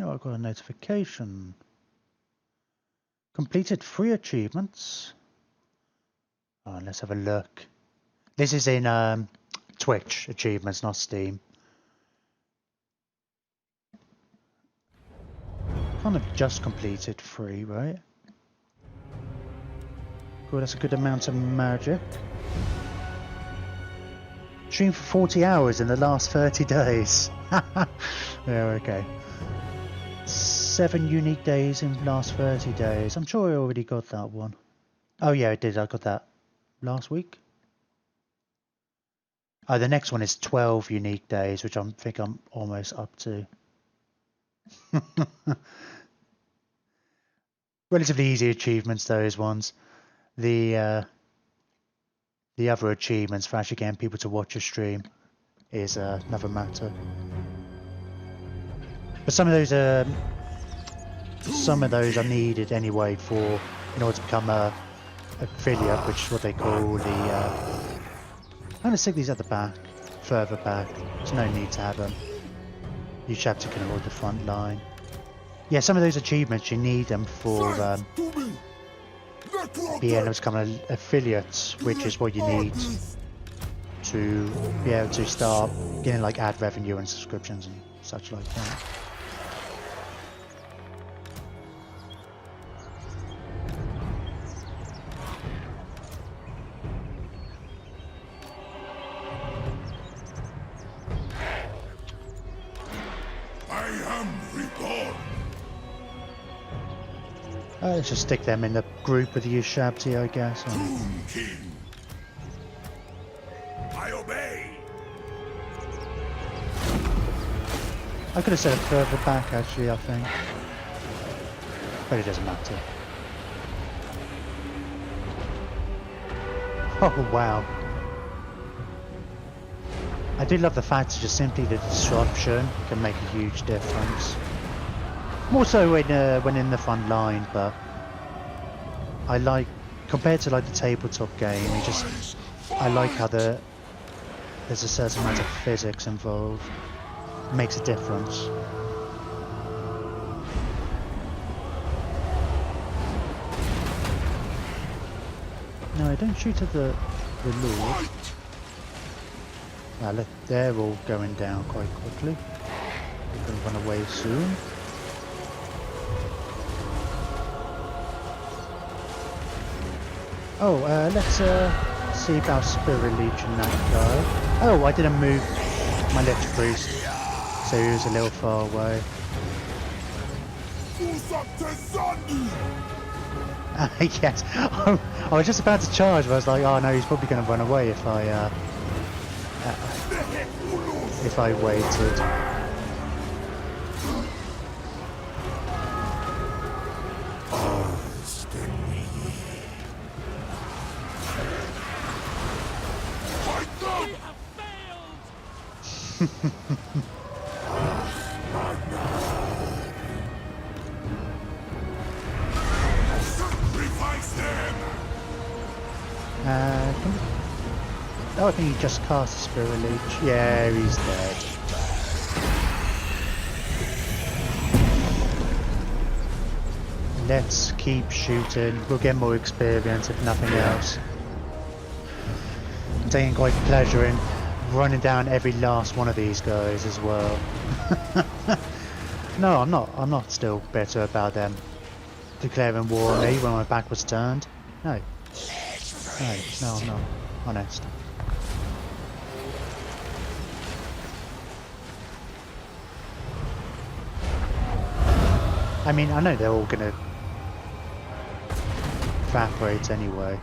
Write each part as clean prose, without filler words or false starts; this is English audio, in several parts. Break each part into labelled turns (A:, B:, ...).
A: Oh, I got a notification. Completed 3 achievements. Oh, let's have a look. This is in Twitch achievements, not Steam. Kind of just completed 3, right? Cool, that's a good amount of magic. Streamed for 40 hours in the last 30 days. Yeah, okay. 7 unique days in the last 30 days. I'm sure I already got that one. Oh yeah, I did. I got that last week. Oh, the next one is 12 unique days, which I think I'm almost up to. Relatively easy achievements, those ones. The other achievements for actually getting people to watch a stream is another matter. But some of those are needed anyway in order to become a affiliate, which is what they call the. I'm gonna stick these at the back, further back. There's no need to have them. You just have to ignore the front line. Yeah, some of those achievements you need them for being able to become an affiliate, which is what you need to be able to start getting like ad revenue and subscriptions and such like that. Let's just stick them in the group with you, Shabty, I guess.
B: King. I obey.
A: I could have said it further back, actually, I think. But it doesn't matter. Oh, wow. I do love the fact that just simply the disruption can make a huge difference. More so when in the front line, but I like, compared to like the tabletop game, I like how there's a certain amount of physics involved. It makes a difference. No, I don't shoot at the Lord. Well, they're all going down quite quickly. They're going to run away soon. Oh, let's see about Spirit Legion, that guy. Oh, I didn't move my Lich Priest, so he was a little far away. Yes, I was just about to charge, but I was like, oh no, he's probably going to run away if I waited. Oh, I think he just cast a Spirit Leech. Yeah, he's dead. Let's keep shooting. We'll get more experience if nothing else. I'm taking quite pleasure in running down every last one of these guys as well. No, I'm not. I'm not still bitter about them declaring war on me when my back was turned. No. No, I'm not. Honest. I mean, I know they're all gonna evaporate anyway.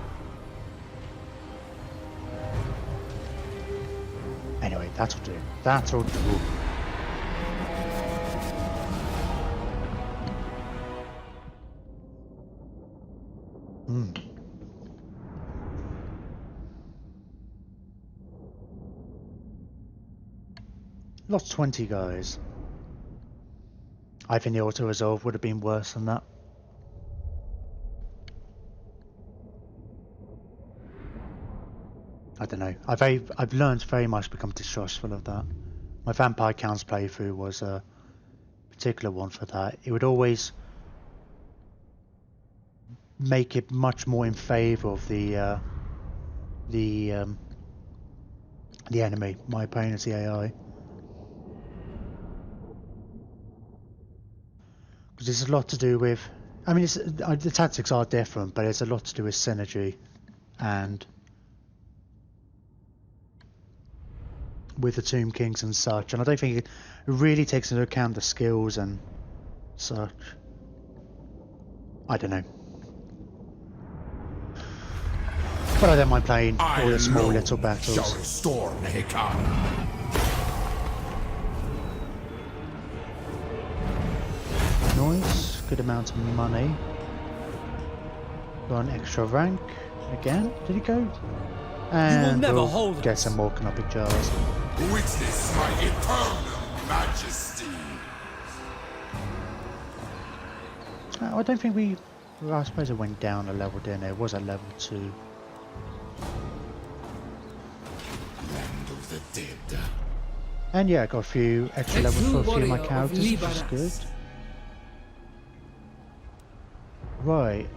A: Anyway, that'll do. That'll do. Lost 20 guys. I think the auto-resolve would have been worse than that. I don't know. I've learned very much to become distrustful of that. My vampire counts playthrough was particular one for that. It would always make it much more in favour of the enemy, my opponent's the AI. Because there's a lot to do with, I mean, the tactics are different, but it's a lot to do with synergy and with the Tomb Kings and such. And I don't think it really takes into account the skills and such. I don't know. But I don't mind playing all the small little battles.
B: Shall restore Nehekana.
A: Nice, good amount of money. Got an extra rank again. Did he go? And
C: never
A: we'll
C: hold
A: get
C: us.
A: some more canopic jars.
B: Witness my eternal majesty.
A: I don't think we. Well, I suppose it went down a level, didn't it? It was at level 2.
B: Land of the dead.
A: And yeah, I got a few extra levels for a few of my
C: warrior of
A: characters, which is good.
C: Liberas.
A: Right.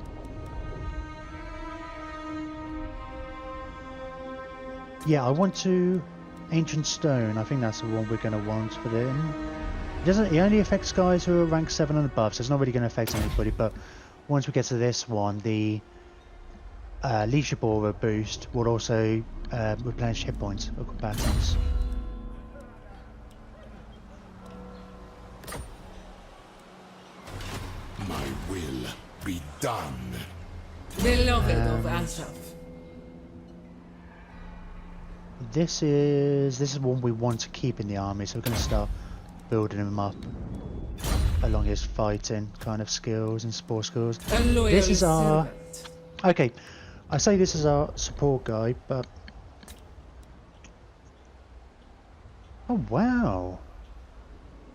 A: Yeah, I want to Ancient Stone. I think that's the one we're going to want for them. It only affects guys who are rank 7 and above, so it's not really going to affect anybody. But once we get to this one, the leadership aura boost will also replenish hit points of combatants.
B: My will be done.
C: Beloved of Ashraf.
A: This is one we want to keep in the army, so we're going to start building him up along his fighting kind of skills and sport skills.
C: A loyal
A: This is our
C: servant.
A: okay. I say this is our support guy, but oh wow!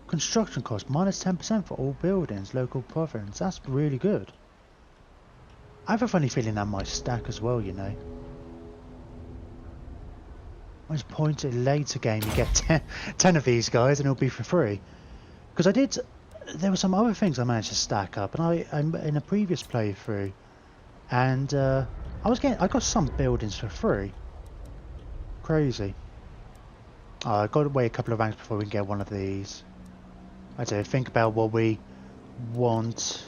A: Construction cost minus 10% for all buildings, local province. That's really good. I have a funny feeling that might stack as well, you know. Most pointed later game, you get 10 of these guys and it'll be for free. Because there were some other things I managed to stack up, and I'm in a previous playthrough, and I got some buildings for free. Crazy. I got to wait a couple of ranks before we can get one of these. I don't know, think about what we want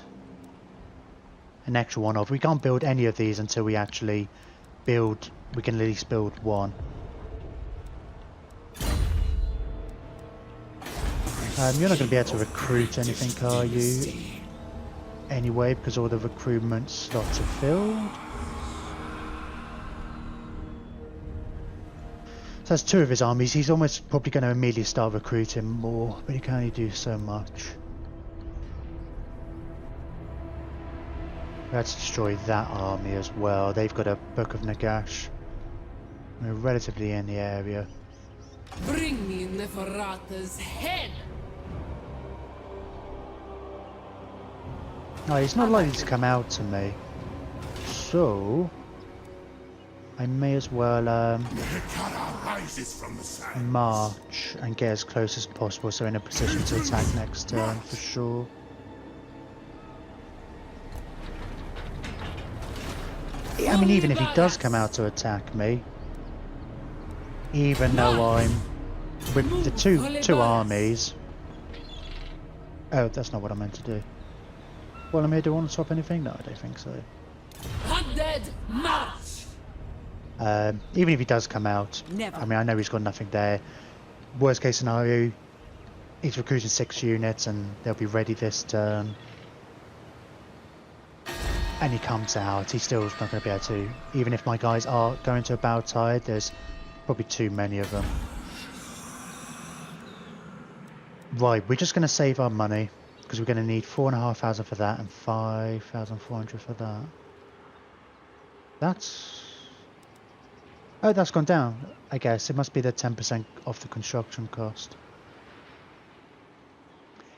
A: an extra one of. We can't build any of these until we actually build. We can at least build one. You're not going to be able to recruit anything, are you? Anyway, because all the recruitment slots are filled. So that's 2 of his armies. He's almost probably going to immediately start recruiting more, but he can only do so much. We had to destroy that army as well. They've got a Book of Nagash. We're relatively in the area.
C: Bring me Neferata's head.
A: No, he's not likely to come out to me. So I may as well
B: Nehekana rises from the sand.
A: march and get as close as possible, so in a position to attack next turn for sure. I mean, even if he does come out to attack me, even though I'm with the two armies. Oh, that's not what I meant to do. Well, I'm here. Do I want to swap anything? No, I don't think so.
C: Undead march.
A: Even if he does come out,
C: Never.
A: I mean, I know he's got nothing there. Worst case scenario, he's recruiting 6 units and they'll be ready this turn. And he comes out, he's still not going to be able to. Even if my guys are going to a battle tide, there's probably too many of them. Right, we're just going to save our money, because we're going to need 4,500 for that and 5,400 for that. That's... oh, that's gone down, I guess. It must be the 10% off the construction cost.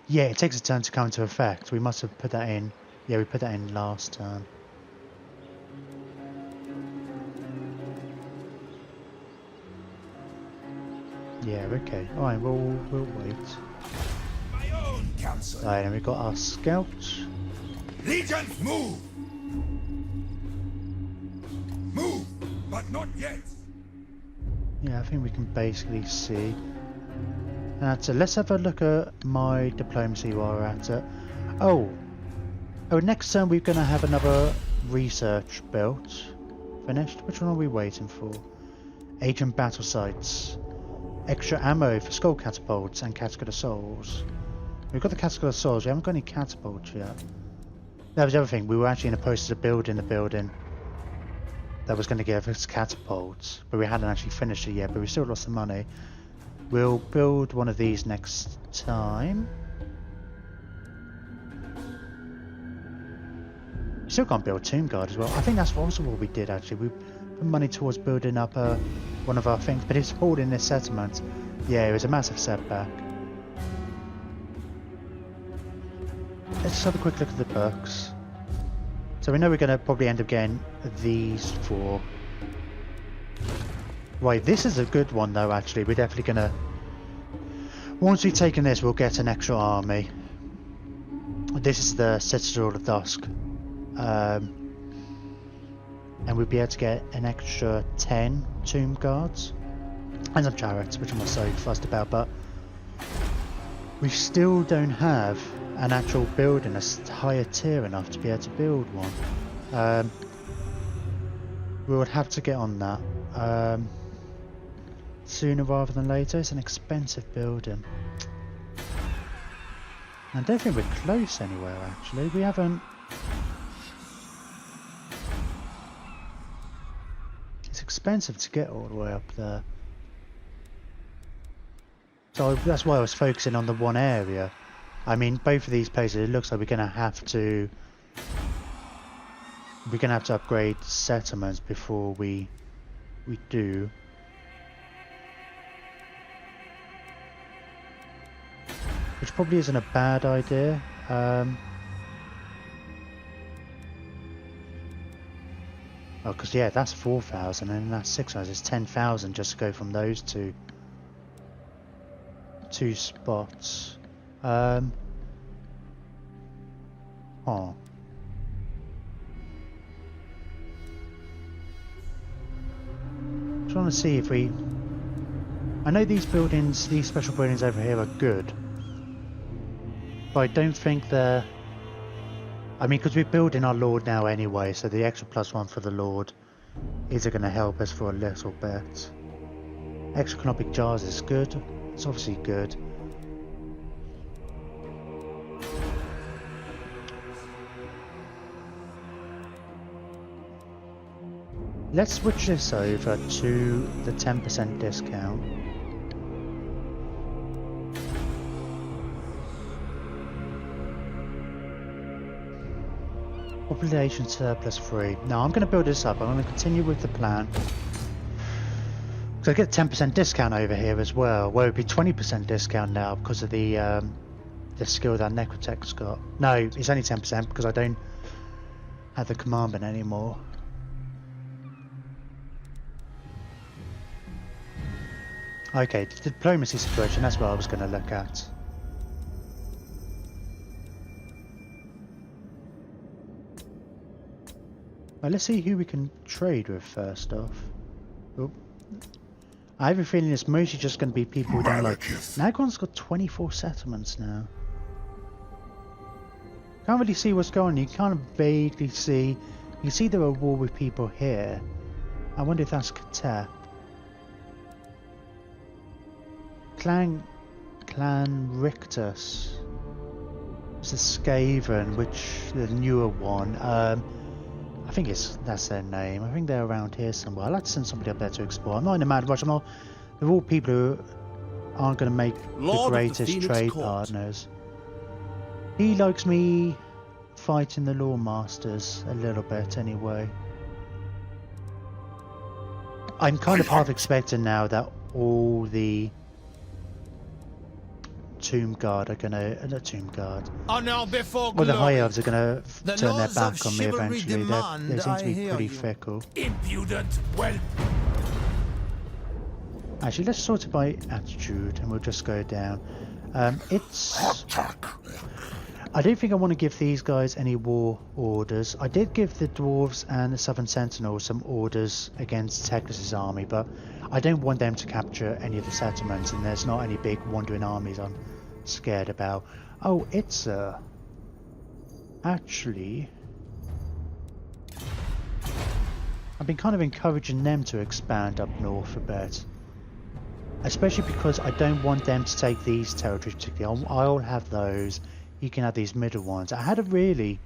A: Yeah, it takes a turn to come into effect. We must have put that in. Yeah, we put that in last turn. Yeah, okay. Alright, we'll wait.
B: My own counsel.
A: Right, and we've got our scout.
B: Legions, move! Move, but not yet.
A: Yeah, I think we can basically see. That's it. Let's have a look at my diplomacy while we're at it. Oh, next turn we're going to have another research built. Finished? Which one are we waiting for? Agent battle sites. Extra ammo for skull catapults and catapult assaults. We've got the catapult assaults, we haven't got any catapults yet. That was the other thing, we were actually in the process of building the building that was going to give us catapults, but we hadn't actually finished it yet, but we still lost the money. We'll build one of these next time. Still can't build Tomb Guard as well. I think that's also what we did actually. We put money towards building up one of our things, but it's holding this settlement. Yeah, it was a massive setback. Let's just have a quick look at the books. So we know we're going to probably end up getting these four. Right, this is a good one though actually. We're definitely going to... Once we've taken this, we'll get an extra army. This is the Citadel of Dusk. And we'll be able to get an extra 10 Tomb Guards. And some chariots, which I'm not so fussed about, but... we still don't have an actual building that's higher tier enough to be able to build one. We would have to get on that sooner rather than later. It's an expensive building. I don't think we're close anywhere actually. We haven't... It's expensive to get all the way up there. So that's why I was focusing on the one area. I mean, both of these places, it looks like we're going to have to... We're going to have to upgrade settlements before we do. Which probably isn't a bad idea. Oh, because yeah, that's 4,000 and that's 6,000. It's 10,000 just to go from those two spots. Oh. Trying to see if we... I know these buildings, these special buildings over here are good. But I don't think they're... I mean, because we're building our Lord now anyway, so the extra +1 for the Lord is going to help us for a little bit. Extra canopic jars is good. It's obviously good. Let's switch this over to the 10% discount. Population surplus 3. Now I'm going to build this up. I'm going to continue with the plan. So I get 10% discount over here as well. Well, it would be 20% discount now because of the skill that Necrotech's got. No, it's only 10% because I don't have the commandment anymore. Okay, the diplomacy situation, that's what I was going to look at. Well, let's see who we can trade with first off. Oh. I have a feeling it's mostly just going to be people who don't like... Nagon's got 24 settlements now. Can't really see what's going on. You kind of vaguely see... You see there are war with people here. I wonder if that's Katet. Clan Rictus. It's a Skaven, which the newer one. I think that's their name. I think they're around here somewhere. I'd like to send somebody up there to explore. I'm not in a mad rush. They're all people who aren't going to make the greatest trade partners. He likes me fighting the Law Masters a little bit anyway. I'm kind of half expecting now that all the Tomb Guard are gonna... not Tomb Guard.
D: Honor before
A: well, the
D: glory.
A: High Elves are gonna turn their back on me eventually.
D: Demand,
A: they seem to be pretty
D: you.
A: fickle.
B: Impudent whelp!
A: Actually, let's sort it by attitude and we'll just go down. It's... I don't think I want to give these guys any war orders. I did give the dwarves and the Southern Sentinels some orders against Teclis' army, but I don't want them to capture any of the settlements, and there's not any big wandering armies I'm scared about. Oh, it's actually... I've been kind of encouraging them to expand up north a bit. Especially because I don't want them to take these territories particularly. I'll have those. You can have these middle ones. I had a really...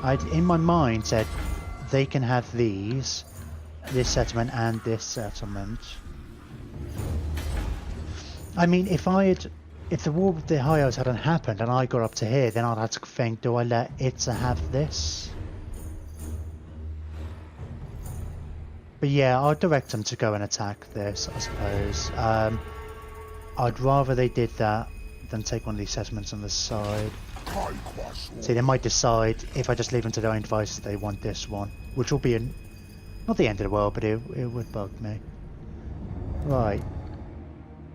A: I'd in my mind said they can have these, this settlement and this settlement. I mean, if the war with the High Elves hadn't happened and I got up to here, then I'd have to think, do I let Itza have this? But yeah, I'll direct them to go and attack this, I suppose. I'd rather they did that than take one of these settlements on the side. See, they might decide, if I just leave them to their own devices, they want this one. Which will be, not the end of the world, but it would bug me. Right.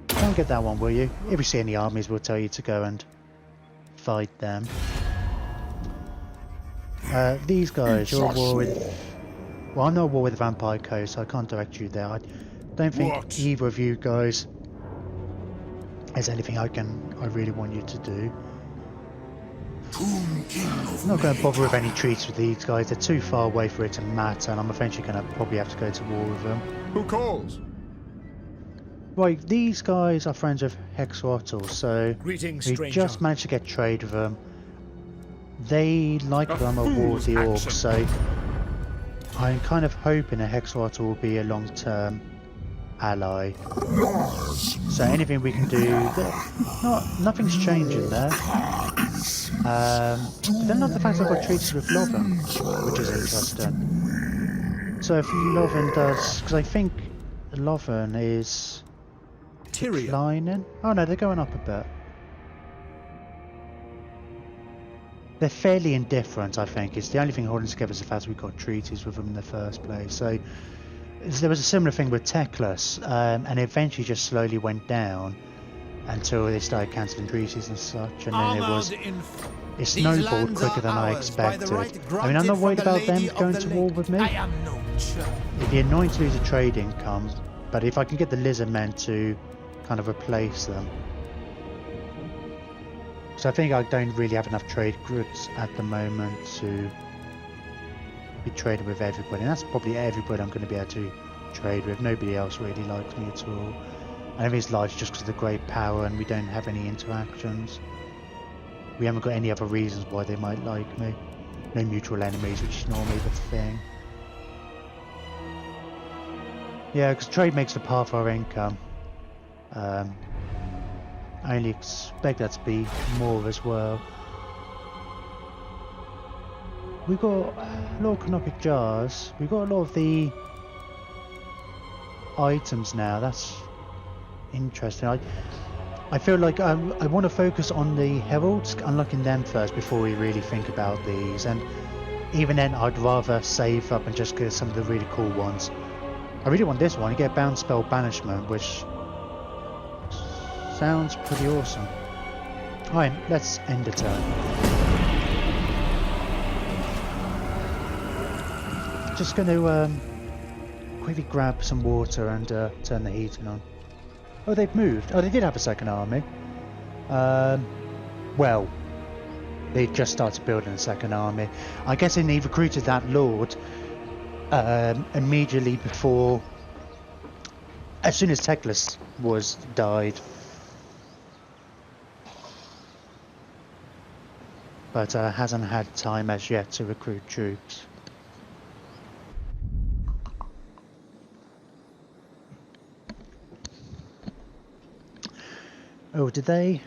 A: Don't get that one, will you? If we see any armies, we'll tell you to go and fight them. These guys, you're at war with... Well, I'm not at war with the Vampire Coast, so I can't direct you there. I don't think either of you guys there's anything I really want you to do. I'm not going to bother with any treaties with these guys. They're too far away for it to matter, and I'm eventually going to probably have to go to war with them.
D: Who calls?
A: Right, these guys are friends of Hexrotl, so
E: Greetings,
A: we
E: stranger.
A: just managed to get trade with them. They like them at war with the Orcs, so I'm kind of hoping that Hexrotl will be a long-term ally. So anything we can do, nothing's changing there. Then not the fact I've got treaties with Loven, which is interesting. So if Loven does, because I think Loven is declining. Oh no, they're going up a bit. They're fairly indifferent, I think. It's the only thing holding together is the fact we got treaties with them in the first place. So there was a similar thing with Teclis, and it eventually just slowly went down until they started cancelling treaties and such, and then it snowballed quicker than I expected. I mean, I'm not worried about them going to war with me. It'd be annoying to lose a trade income, but if I can get the lizard men to kind of replace them. So I think I don't really have enough trade goods at the moment to be trading with everybody, and that's probably everybody I'm going to be able to trade with. Nobody else really likes me at all. I think it's largely just because of the great power and we don't have any interactions. We haven't got any other reasons why they might like me. No mutual enemies, which is normally the thing. Yeah, because trade makes the path our income. I only expect that to be more as well. We've got a lot of canopic jars. We've got a lot of the items now. That's interesting. I feel like I want to focus on the heralds, unlocking them first before we really think about these. And even then, I'd rather save up and just get some of the really cool ones. I really want this one. You get bound spell banishment, which sounds pretty awesome. Alright, let's end the turn. Just going to quickly grab some water and turn the heating on. Oh, they've moved. Oh, they did have a second army. Well, they just started building a second army. I guess they recruited that lord immediately before, as soon as Teclis died. But hasn't had time as yet to recruit troops. Oh, did they?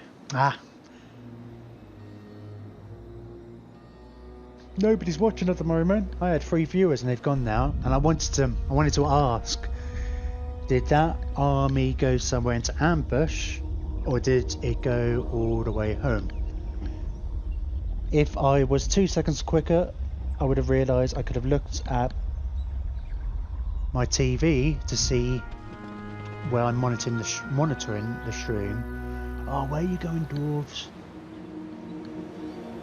A: Nobody's watching at the moment. I had 3 viewers and they've gone now, and I wanted to ask, did that army go somewhere into ambush, or did it go all the way home? If I was 2 seconds quicker, I would have realised I could have looked at my TV to see where I'm monitoring the stream. Oh, where are you going, dwarves?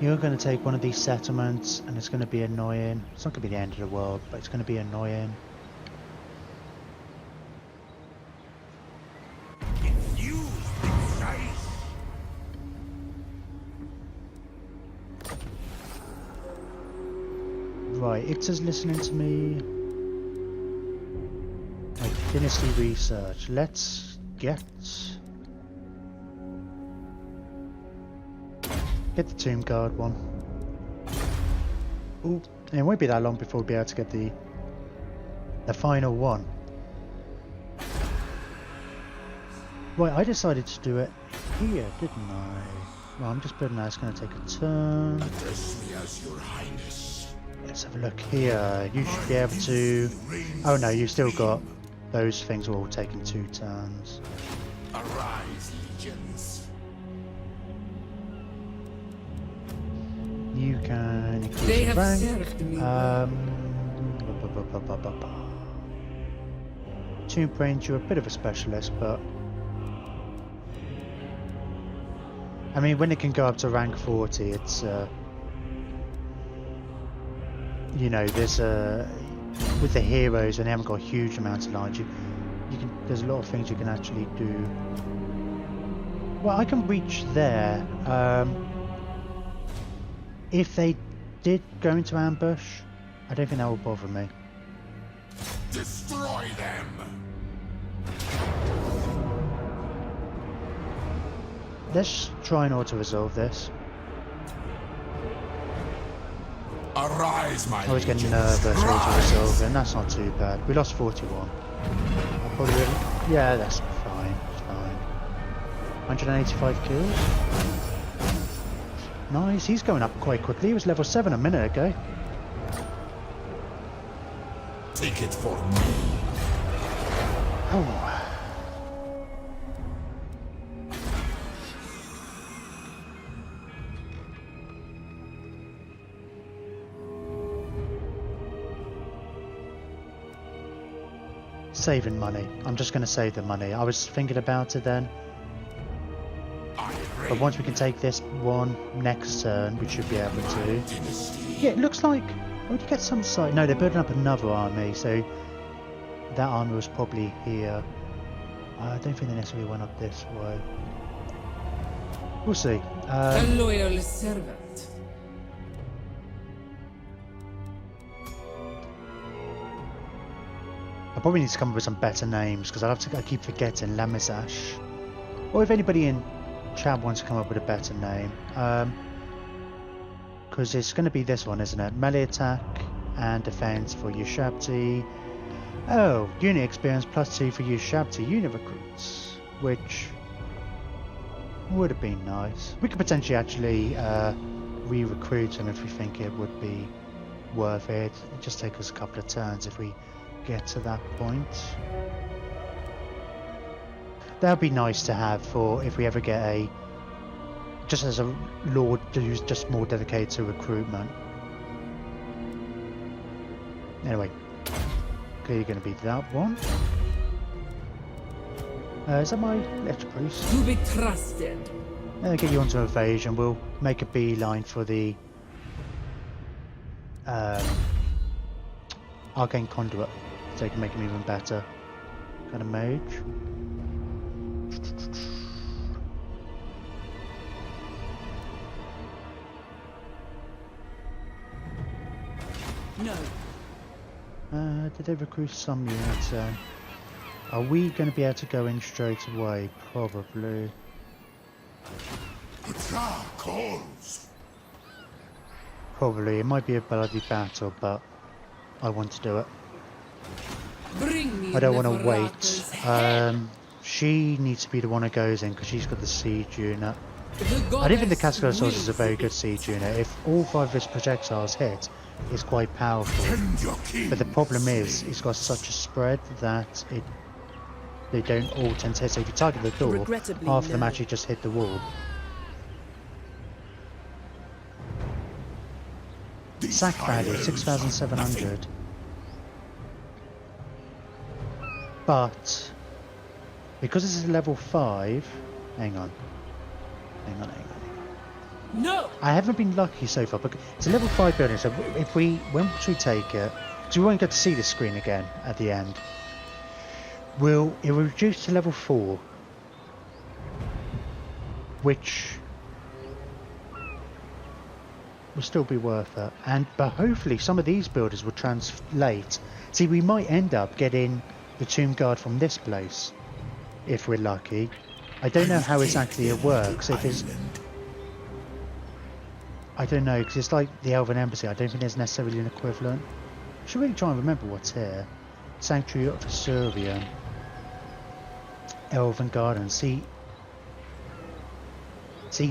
A: You're going to take one of these settlements and it's going to be annoying. It's not going to be the end of the world, but it's going to be annoying.
B: Infused with size.
A: Right, Icta's listening to me. Like, dynasty research. Let's get the Tomb Guard one. Ooh, it won't be that long before we'll be able to get the final one. Right, I decided to do it here, didn't I? Well, I'm just putting that. It's going to take a turn.
B: Address me as your highness.
A: Let's have a look here. You should be able to... Oh no, you've still got... Those things are all taking 2 turns.
B: Arise, legions.
A: You can increase
C: They
A: your
C: have
A: rank.
C: served me.
A: Tomb Brains, you're a bit of a specialist, but... I mean, when it can go up to rank 40, it's... you know, there's with the heroes, and they haven't got a huge amount of lines, you can, there's a lot of things you can actually do. Well, I can reach there. If they did go into ambush, I don't think that would bother me.
B: Destroy them.
A: Let's try and auto-resolve this.
B: Arise, my
A: I always get
B: legions.
A: nervous
B: Rise.
A: auto-resolve, and that's not too bad. We lost 41. I probably wouldn't. Yeah, that's fine. It's fine. 185 kills. Nice. He's going up quite quickly. He was level 7 a minute ago.
B: Take it for me.
A: Oh. Saving money. I'm just going to save the money. I was thinking about it then. But once we can take this one next turn, we should be able to. Yeah, it looks like... Would you get some side? No, they're building up another army, so that army was probably here. I don't think they necessarily went up this way. We'll see.
C: A loyal servant.
A: I probably need to come up with some better names because I keep forgetting Lamizash. Or if anybody in chat wants to come up with a better name, because it's going to be this one, isn't it? Melee attack and defense for Ushabti. Oh, unit experience +2 for Ushabti unit recruits, which would have been nice. We could potentially actually re-recruit them if we think it would be worth it. It'd just take us a couple of turns if we get to that point. That would be nice to have for if we ever get a, just as a lord who's just more dedicated to recruitment. Anyway, clearly going to be that one. Is that my left priest?
C: To be trusted.
A: Get you onto evasion. We'll make a beeline for the arcane conduit, so you can make him even better. Got a mage.
C: No.
A: Did they recruit some units? Are we going to be able to go in straight away? Probably.
B: Patra calls.
A: Probably. It might be a bloody battle, but I want to do it.
C: Bring me
A: I don't want to
C: Neferata's
A: wait.
C: head.
A: She needs to be the one who goes in because she's got the siege unit.
C: The
A: I don't think the
C: goddess
A: Cascadosaurus is a
C: wills
A: very
C: it.
A: good siege unit. If all 5 of his projectiles hit, it's quite powerful.
B: Tend your king.
A: But the problem is, it's got such a spread that they don't all tend to hit. So if you target the door,
D: Regrettably,
A: half of them
D: no.
A: actually just hit the wall.
B: These
A: Sack value,
B: high elves are
A: 6,700.
B: nothing.
A: But because this is level 5, hang on. Hang on.
C: No!
A: I haven't been lucky so far, but it's a level 5 building, so once we take it, because we won't get to see the screen again at the end, it will reduce to level 4, which will still be worth it. But hopefully some of these builders will translate. See, we might end up getting the Tomb Guard from this place, if we're lucky. I don't know how exactly it works. If it's... I don't know, because it's like the Elven Embassy. I don't think there's necessarily an equivalent. I should really try and remember what's here. Sanctuary of Vesuvian. Elven Garden. See,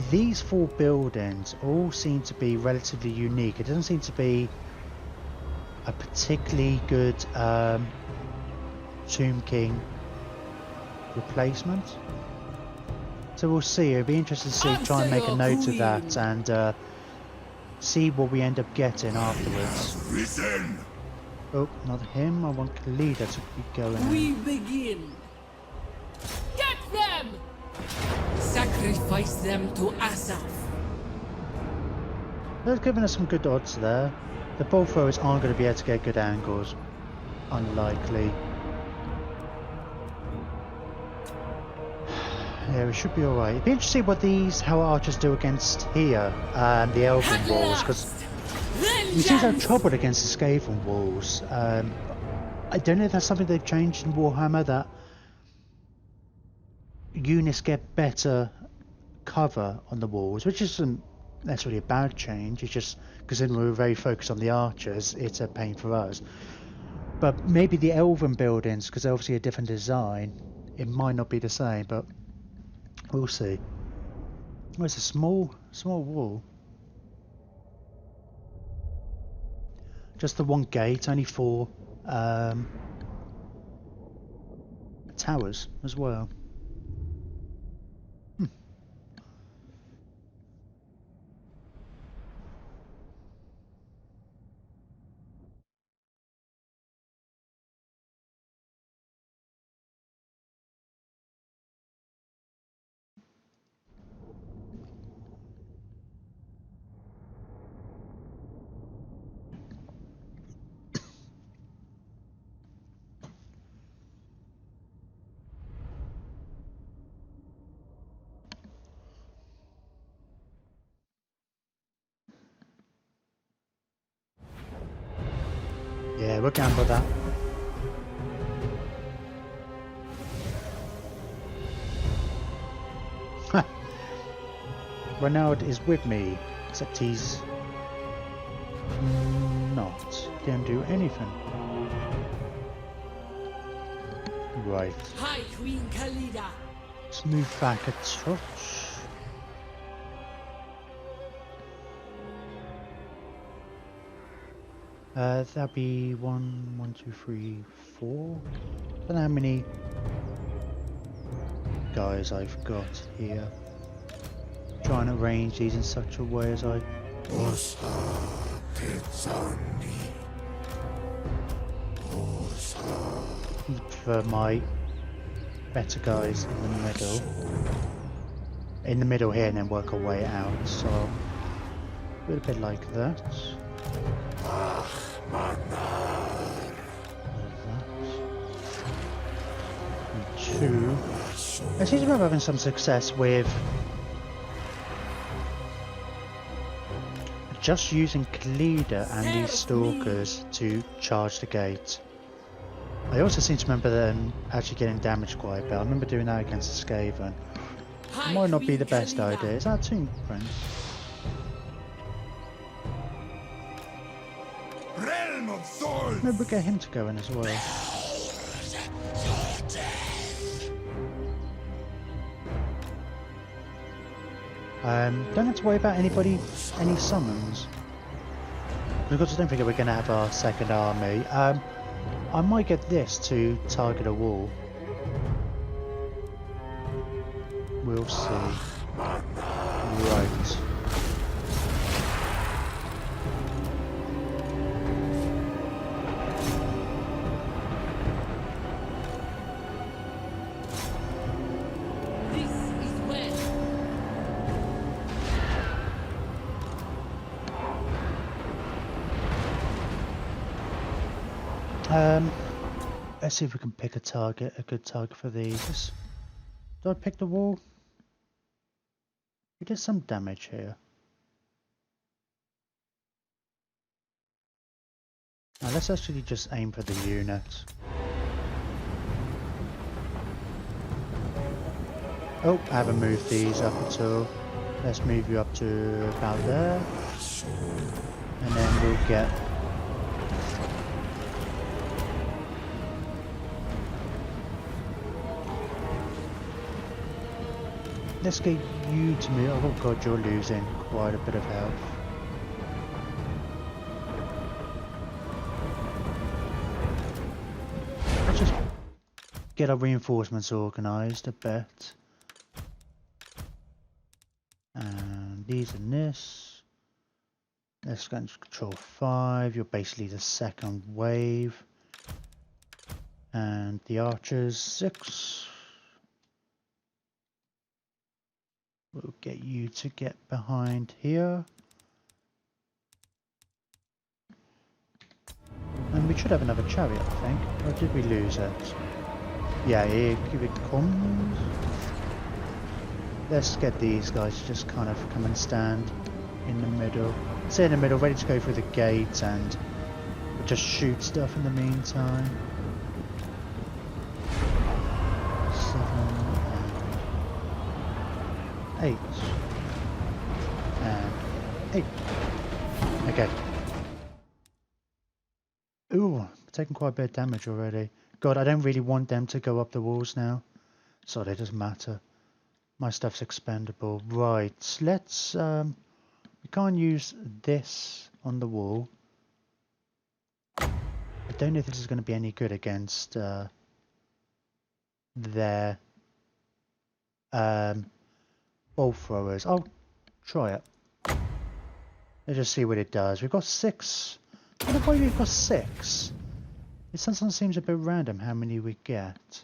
A: these 4 buildings all seem to be relatively unique. It doesn't seem to be a particularly good Tomb King replacement. So we'll see. It'll be interesting to see. Try and make a note of that and see what we end up getting afterwards.
B: Risen.
A: Oh, not him. I want Khalida to be going.
C: We begin. Get them! Sacrifice them to Asaph.
A: They're giving us some good odds there. The ball throwers aren't going to be able to get good angles. Unlikely. Yeah, we should be alright. It'd be interesting what how archers do against here, the Elven walls, because we seem to have trouble against the Skaven walls. I don't know if that's something they've changed in Warhammer, that units get better cover on the walls, which isn't necessarily a bad change. It's just because then we're very focused on the archers, it's a pain for us. But maybe the Elven buildings, because they're obviously a different design, it might not be the same, but we'll see. Oh, it's a small wall. Just the one gate, only 4 towers as well. Yeah, we'll gamble that. Renaud is with me, except he's not. Can't do anything. Right.
C: Hi, Queen Khalida.
A: Let's move back a touch. That'll be 1, 2, 3, 4. I don't know how many guys I've got here. Trying to arrange these in such a way as I. For my better guys in the middle. In the middle here, and then work our way out. So a bit like that. And 2. I seem to remember having some success with just using Khalida and these stalkers to charge the gate. I also seem to remember them actually getting damaged quite a bit. I remember doing that against the Skaven. It might not be the best idea. Is that Tomb Prince?
B: Realm of souls.
A: Maybe we'll get him to go in as well. Don't have to worry about any summons. Because I don't think we're going to have our second army. I might get this to target a wall. We'll see. Right. Let's see if we can pick a target, a good target for these. Did I pick the wall? We did some damage here. Now let's actually just aim for the unit. Oh, I haven't moved these up at all. Let's move you up to about there. And then we'll get... Let's get you to move. Oh god, you're losing quite a bit of health. Let's just get our reinforcements organised a bit. And these and this. Let's go into control 5. You're basically the second wave. And the archers 6. We'll get you to get behind here. And we should have another chariot, I think. Or did we lose it? Yeah, here it comes. Let's get these guys to just kind of come and stand in the middle. Stay in the middle, ready to go through the gate, and we'll just shoot stuff in the meantime. 7 and 8. And 8. Okay. Ooh, taking quite a bit of damage already. God, I don't really want them to go up the walls now. Sorry, it doesn't matter. My stuff's expendable. Right, let's... we can't use this on the wall. I don't know if this is going to be any good against their ball throwers. I'll try it. Let's just see what it does. We've got 6. I don't know why we've got 6. It sometimes seems a bit random how many we get.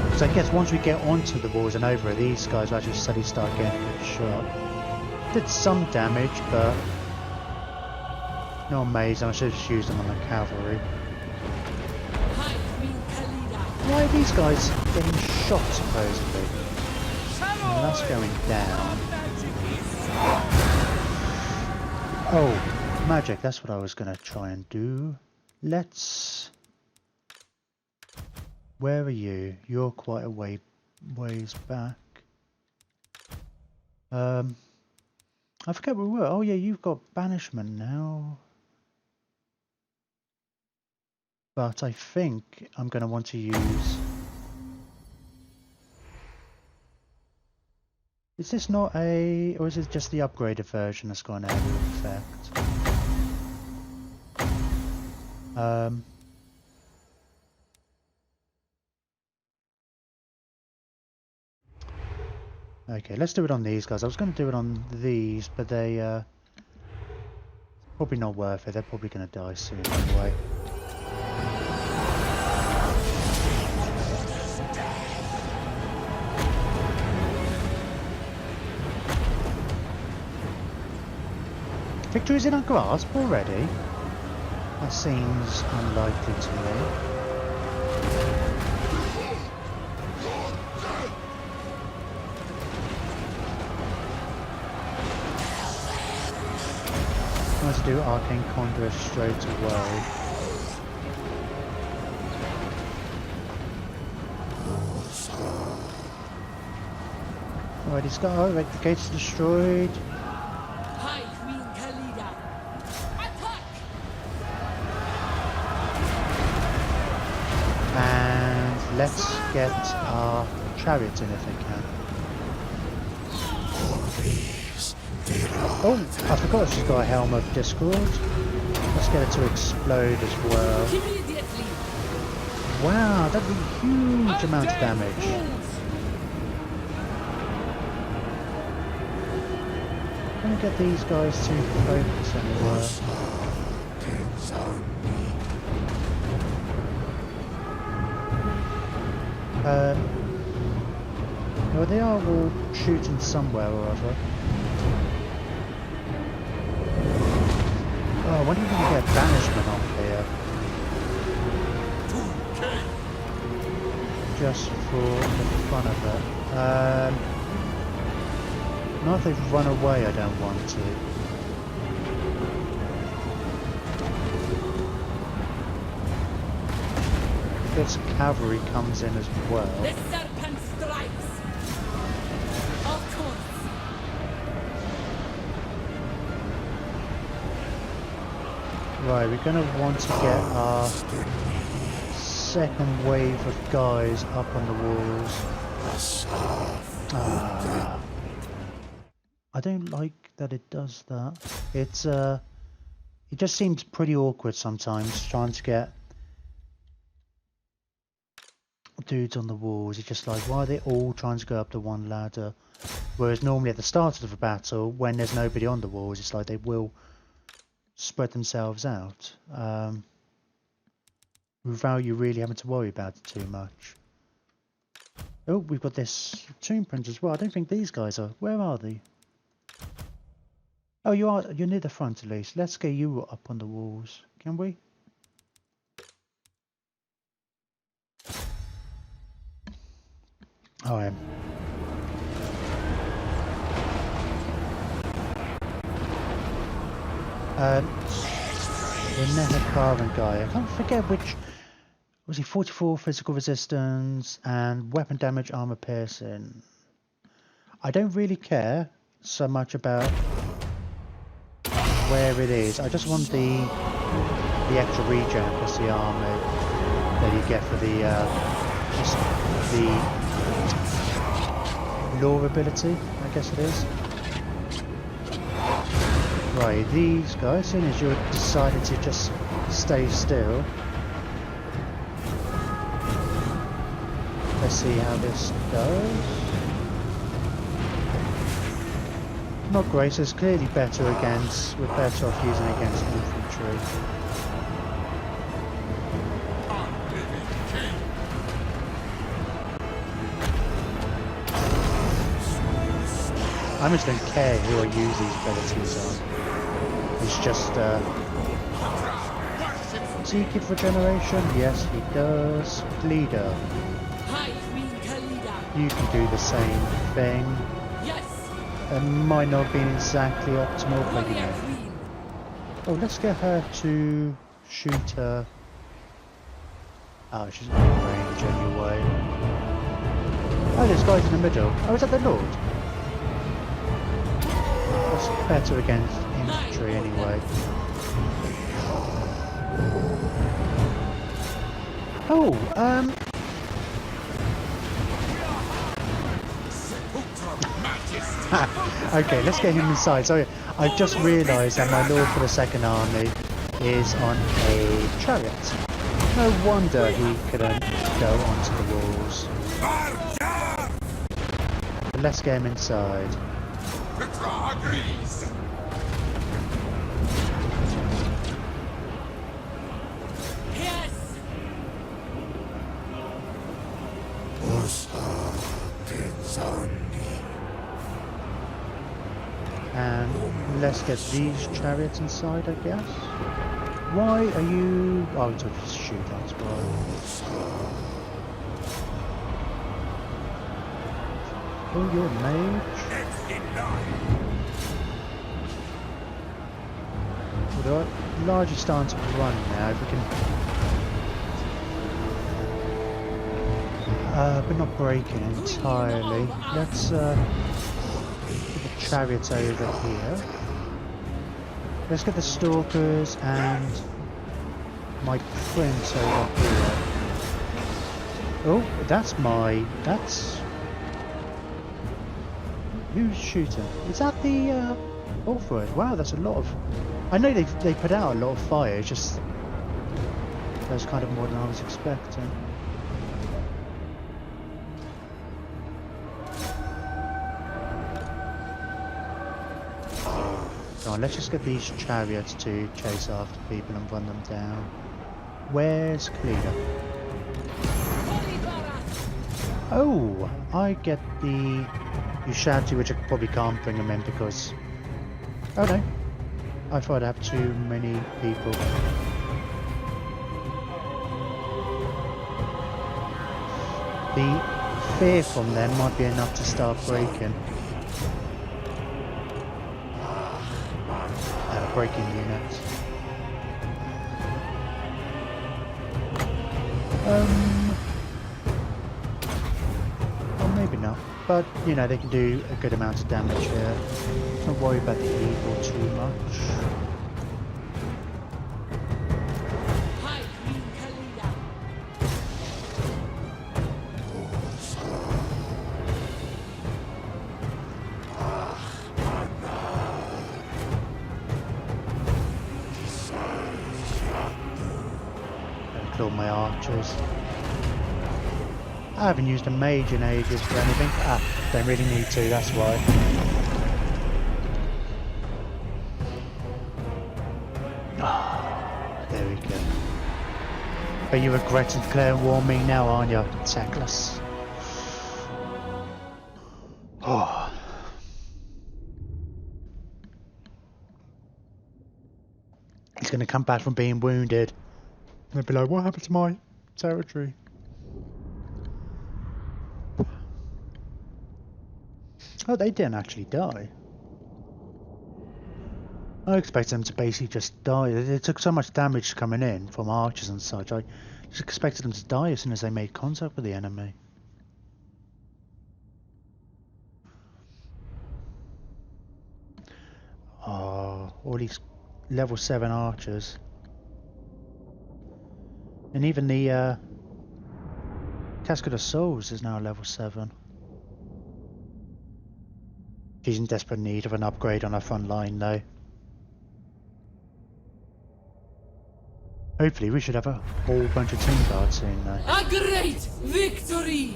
A: Because I guess once we get onto the walls and over it, these guys will actually suddenly start getting a good shot. Did some damage, but not amazing. I should have just used them on the cavalry. Why are these guys getting shot supposedly? And that's going down. Oh, magic, that's what I was going to try and do. Let's... Where are you? You're quite a ways back. I forget where we were. Oh yeah, you've got banishment now. But I think I'm going to want to use... Is this not a... Or is it just the upgraded version that's got an area effect? Okay, let's do it on these guys. I was going to do it on these, but they... probably not worth it. They're probably going to die soon anyway. Victory is in our grasp already? That seems unlikely to me. Let's do Arcane Conduit straight away. Alright, he's got... Alright, the gate's destroyed. Let's get our chariots in if they can. Oh, I forgot she's got a Helm of Discord. Let's get it to explode as well. Wow, that'd be a huge amount of damage. Let me get these guys to focus anywhere. Well, they are all shooting somewhere or other. Oh, I wonder if we can get banishment on here. Just for the fun of it. Not if they've run away, I don't want to. If this cavalry comes in as well.
C: The serpent strikes. Of course.
A: Right, we're going to want to get our second wave of guys up on the walls. I don't like that it does that. It just seems pretty awkward sometimes trying to get dudes on the walls. It's just like, why are they all trying to go up the one ladder? Whereas normally at the start of the battle, when there's nobody on the walls, it's like they will spread themselves out. Without you really having to worry about it too much. Oh, we've got this tomb print as well. I don't think these guys are. Where are they? Oh, you are. You're near the front at least. Let's get you up on the walls. Can we? Oh, I am. The Nether guy. I can't forget which. Was he 44 physical resistance and weapon damage, armor piercing? I don't really care so much about where it is. I just want the extra regen plus the armor that you get for the just the lore ability, I guess it is. Right, these guys, as soon as you decided to just stay still. Let's see how this goes. Not great, so it's clearly better against, we're better off using it against infantry. I just don't care who I use these abilities on. It's just, does he give regeneration? Yes, he does. Khalida.
C: Hi, Queen Khalida.
A: You can do the same thing.
C: Yes.
A: It might not have been exactly optimal, but you
C: Warrior
A: know.
C: Queen.
A: Oh, let's get her to shoot her. Oh, she's not in range anyway. Oh, this guy's in the middle. Oh, is that the Lord? That's better against infantry anyway. Oh, okay, let's get him inside. Sorry, I've just realised that my lord for the second army is on a chariot. No wonder he couldn't go onto the walls. But let's get him inside.
C: Yes.
A: And let's get these chariots inside, I guess. Why are you... Oh, to just shoot, that's why. Oh, you're a mage? Well, they're largely starting to run now, if we can... but not break it entirely. Let's, get the chariots over here. Let's get the stalkers and my prince over here. Oh, that's who's shooting? Is that the Orpheus? Wow, that's a lot of... I know they put out a lot of fire, it's just that's kind of more than I was expecting. Come on, let's just get these chariots to chase after people and run them down. Where's Khalida? Oh, I get the Ushatu, which I probably can't bring them in because... Oh no. I thought I'd have too many people. The fear from them might be enough to start breaking. Breaking units. Well, maybe not. But, you know, they can do a good amount of damage here. Don't worry about the evil too much.
C: Hi, Queen Khalida.
A: Kill my archers. I haven't used a mage in ages for anything. Ah, don't really need to, that's why. Ah, there we go. But you regret declaring war on me now, aren't you? Tactless. Oh. He's going to come back from being wounded. And they'll be like, what happened to my territory? Oh, they didn't actually die. I expected them to basically just die. They took so much damage coming in from archers and such. I just expected them to die as soon as they made contact with the enemy. Oh, all these level 7 archers. And even the Casket of Souls is now level 7. She's in desperate need of an upgrade on her front line though. Hopefully we should have a whole bunch of Tomb Guards soon though.
C: A great victory!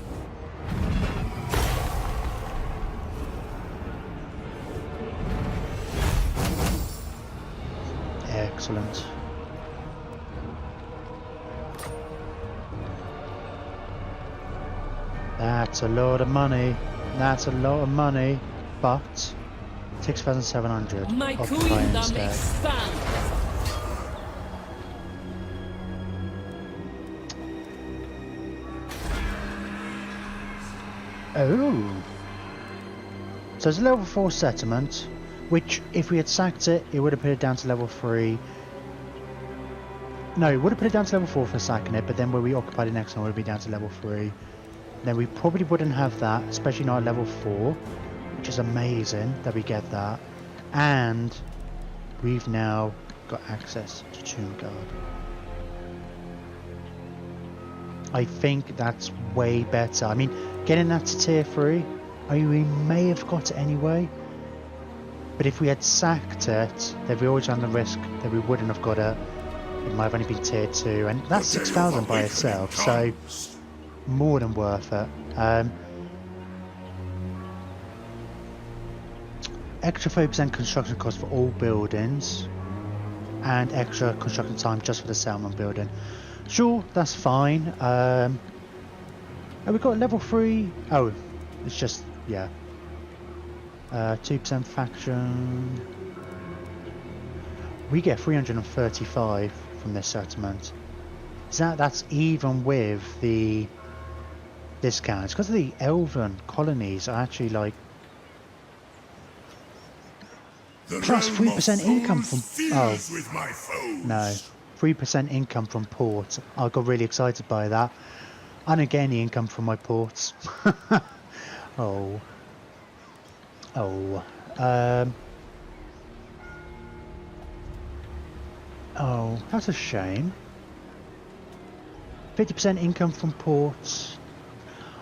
A: Excellent. That's a lot of money. That's a lot of money. But 6,700.
C: My
A: occupy
C: kingdom
A: instead.
C: expands.
A: Oh. So it's a level 4 settlement, which if we had sacked it, it would have put it down to level 3. No, it would have put it down to level 4 for sacking it, but then when we occupied the next one, it would be down to level 3. Then we probably wouldn't have that, especially not at level 4, which is amazing that we get that. And we've now got access to Tomb Guard. I think that's way better. I mean, getting that to tier 3, I mean, we may have got it anyway. But if we had sacked it, then we always ran the risk that we wouldn't have got it. It might have only been tier 2, and that's 6,000 by itself, so more than worth it. Extra 30% construction cost for all buildings, and extra construction time just for the settlement building. Sure, that's fine. Have we got level 3? Oh, it's just, yeah. 2% faction. We get 335 from this settlement. That's even with the discounts, because the elven colonies are actually like plus 3% income from no 3% income from ports. I got really excited by that. I don't get any income from my ports. oh that's a shame. 50% income from ports.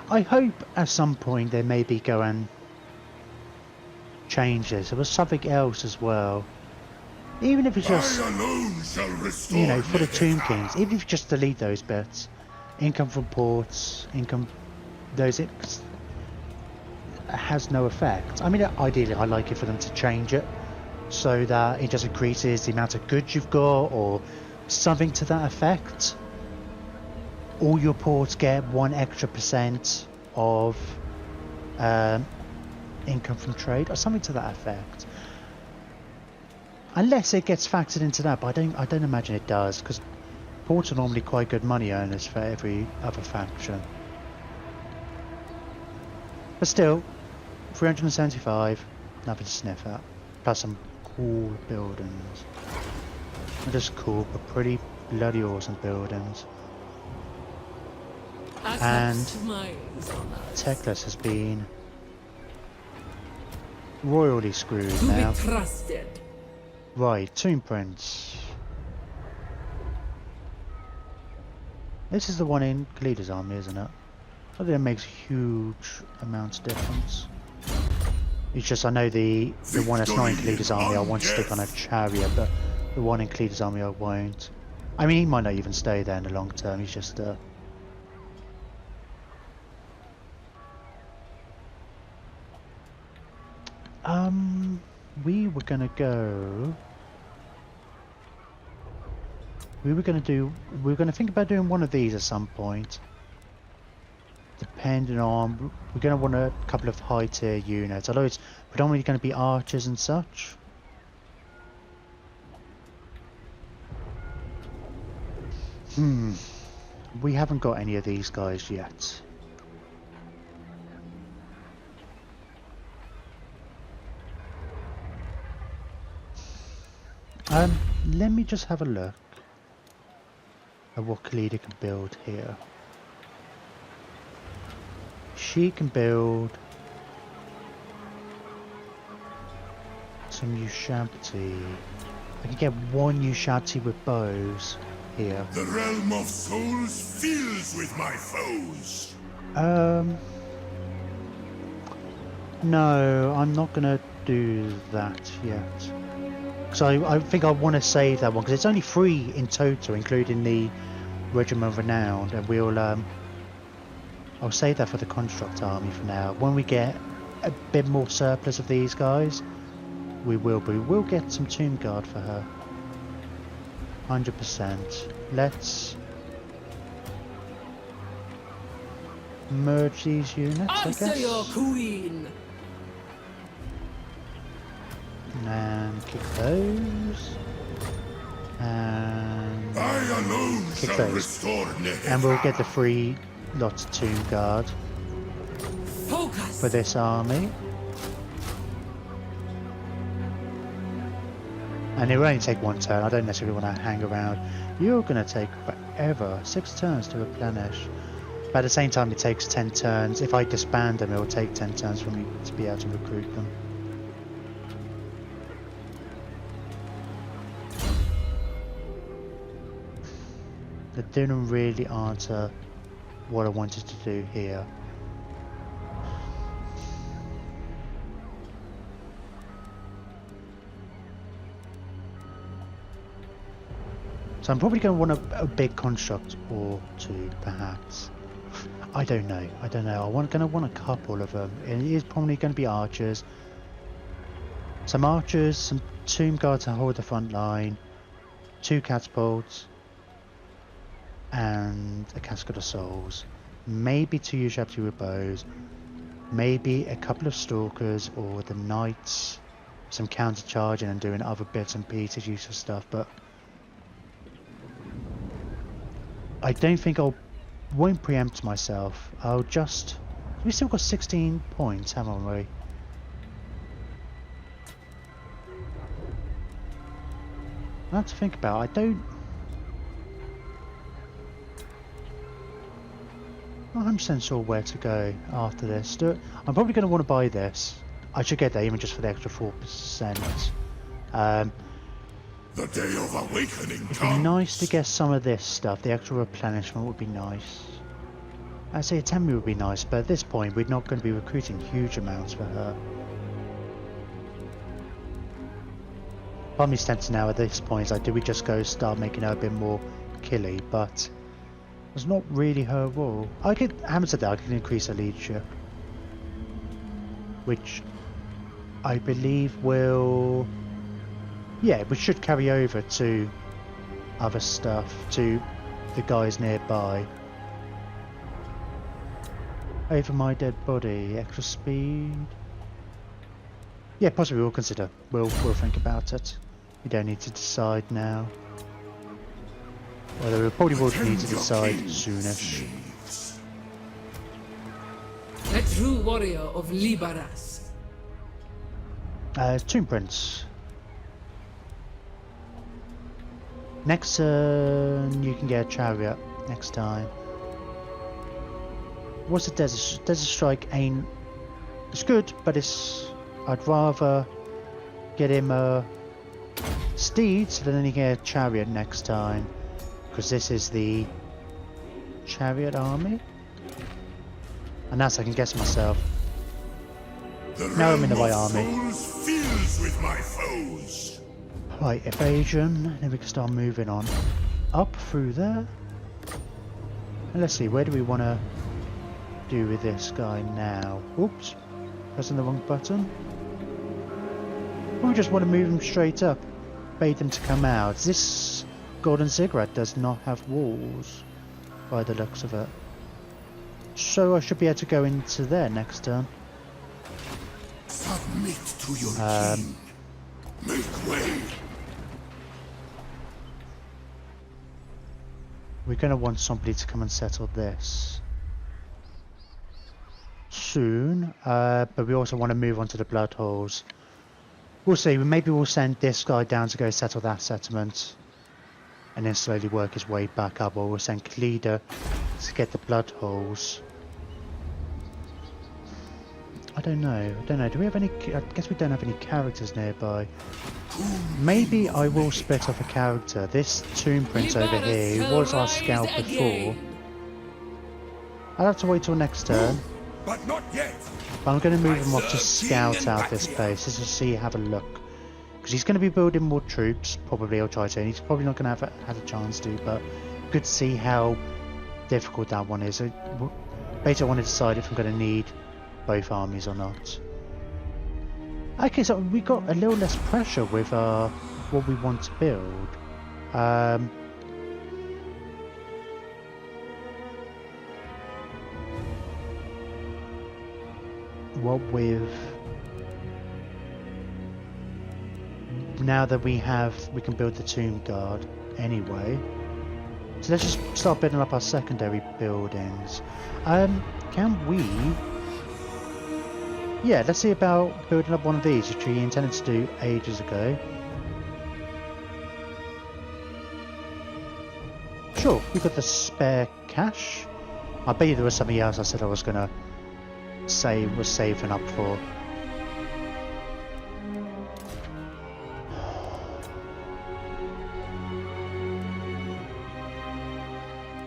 A: I hope at some point they maybe go and change this. There was something else as well. Even if it's just, you know, for the Tomb Kings, even if you just delete those bits. Income from ports, income, those, it has no effect. I mean, ideally I like it for them to change it so that it just increases the amount of goods you've got or something to that effect. All your ports get 1 extra % of income from trade or something to that effect. Unless it gets factored into that, but I don't imagine it does, because ports are normally quite good money earners for every other faction. But still, 375, nothing to sniff at. Plus some cool buildings. Not just cool, but pretty bloody awesome buildings. And Techless has been royally screwed now.
C: To be trusted.
A: Right, Tomb Prince. This is the one in Khalida's army, isn't it? I think it makes huge amounts of difference. It's just I know the one that's not in Khalida's army I want to stick on a chariot, but the one in Khalida's army I won't. I mean, he might not even stay there in the long term. He's just we were gonna go. We were gonna think about doing one of these at some point. Depending on, we're gonna want a couple of high tier units, although it's predominantly gonna be archers and such. We haven't got any of these guys yet. Let me just have a look at what Khalida can build here. She can build some Ushabti. I can get one Ushabti with bows here.
B: The realm of souls fills with my foes.
A: No, I'm not gonna do that yet. So I think I want to save that one because it's only 3 in total, including the Regiment of Renown, and I'll save that for the Construct Army for now. When we get a bit more surplus of these guys, we'll get some Tomb Guard for her. 100%. Let's merge these units, I
C: Answer
A: guess.
C: your queen.
A: And kick those. And
B: I alone
A: kick
B: shall
A: those.
B: restore Nehefa.
A: And we'll get the 3 lots of Tomb Guard
C: Focus.
A: for this army. And it will only take 1 turn. I don't necessarily want to hang around. You're going to take forever. 6 turns to replenish. But at the same time, it takes 10 turns. If I disband them, it will take 10 turns for me to be able to recruit them. That didn't really answer what I wanted to do here. So I'm probably going to want a big construct or 2, perhaps. I don't know. I'm going to want a couple of them. And it is probably going to be archers. Some archers, some Tomb Guard to hold the front line, 2 catapults, and a Casket of Souls. Maybe 2 Ushabti with bows. Maybe a couple of Stalkers or the Knights. Some counter charging and doing other bits and pieces, useful stuff, but I don't think won't preempt myself. I'll just... We still got 16 points, haven't we? I have to think about it. I'm not 100% sure where to go after this. I'm probably going to want to buy this. I should get that even just for the extra 4%.
B: The day of awakening
A: It'd be
B: comes.
A: nice to get some of this stuff. The extra replenishment would be nice. I'd say a Temi would be nice, but at this point we're not going to be recruiting huge amounts for her. Part of me's tempted now at this point is like, do we just go start making her a bit more killy? But it's not really her role. I haven't said that, I could increase her leadership, which I believe will... Yeah, we should carry over to other stuff, to the guys nearby. Over my dead body, extra speed. Yeah, possibly we'll consider. We'll think about it. You don't need to decide now. Although we probably will need to decide soonish.
C: A true warrior of Libaras.
A: Tomb Prince. Next turn, you can get a chariot. Next time. What's the Desert? Desert Strike ain't... It's good, but it's... I'd rather get him a steed so then he can get a chariot next time. Because this is the chariot army. And that's I can guess myself. Now I'm in the right army.
B: Souls fills with my foes.
A: Right, evasion. Then we can start moving on. Up through there. And let's see, where do we want to do with this guy now? Oops. Pressing the wrong button. We just want to move him straight up. Bait them to come out. This Golden Ziggurat does not have walls. By the looks of it. So I should be able to go into there next turn.
B: Submit to your king. Make way.
A: We're going to want somebody to come and settle this soon, but we also want to move on to the blood holes. We'll see. Maybe we'll send this guy down to go settle that settlement and then slowly work his way back up, or we'll send Khalida to get the blood holes. I don't know. Do we have any... I guess we don't have any characters nearby. Maybe I will split off a character. This Tomb Prince over here, who was our scout before. I'll have to wait till next turn.
B: But not yet.
A: But I'm going to move him off to scout out this place, just to see, have a look. Because he's going to be building more troops, probably, I'll try to. And he's probably not going to have a chance to, but good to see how difficult that one is. Basically, I want to decide if I'm going to need both armies or not. Okay, so we got a little less pressure with what we want to build. What with... Now that we can build the Tomb Guard anyway. So let's just start building up our secondary buildings. Can we... Yeah, let's see about building up one of these, which we intended to do ages ago. Sure, we got the spare cash. I bet you there was something else I said I was gonna say was saving up for.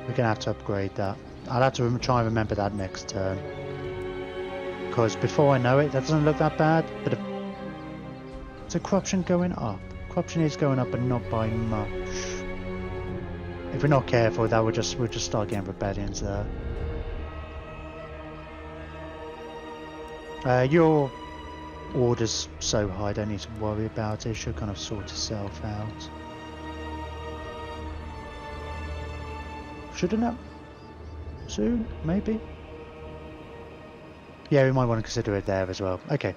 A: We're gonna have to upgrade that. I'll have to try and remember that next turn. Because before I know it, that doesn't look that bad, but is the corruption going up? Corruption is going up, but not by much. If we're not careful, that we'll just start getting rebellions there. Your order's so high, don't need to worry about it. It should kind of sort itself out. Shouldn't it? Soon, maybe. Yeah, we might want to consider it there as well. Okay.